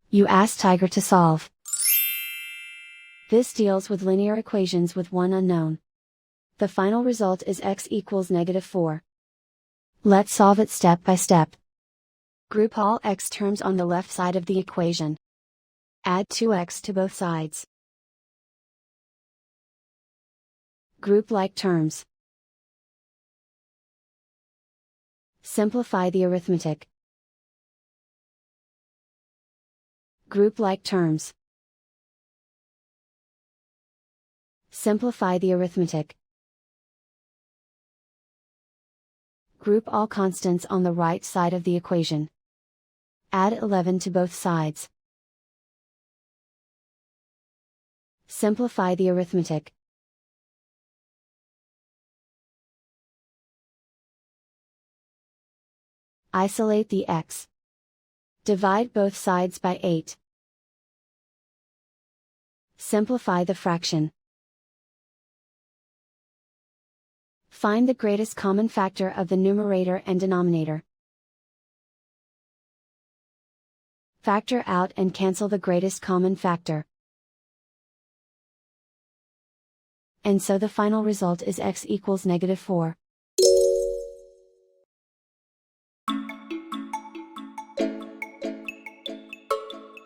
You ask Tiger to solve. This deals with linear equations with one unknown. The final result is x equals -4. Let's solve it step by step. Group all x terms on the left side of the equation. Add 2x to both sides. Group like terms. Simplify the arithmetic. Group like terms. Simplify the arithmetic. Group all constants on the right side of the equation. Add 11 to both sides. Simplify the arithmetic. Isolate the x. Divide both sides by 8. Simplify the fraction. Find the greatest common factor of the numerator and denominator. Factor out and cancel the greatest common factor. And so the final result is x equals -4.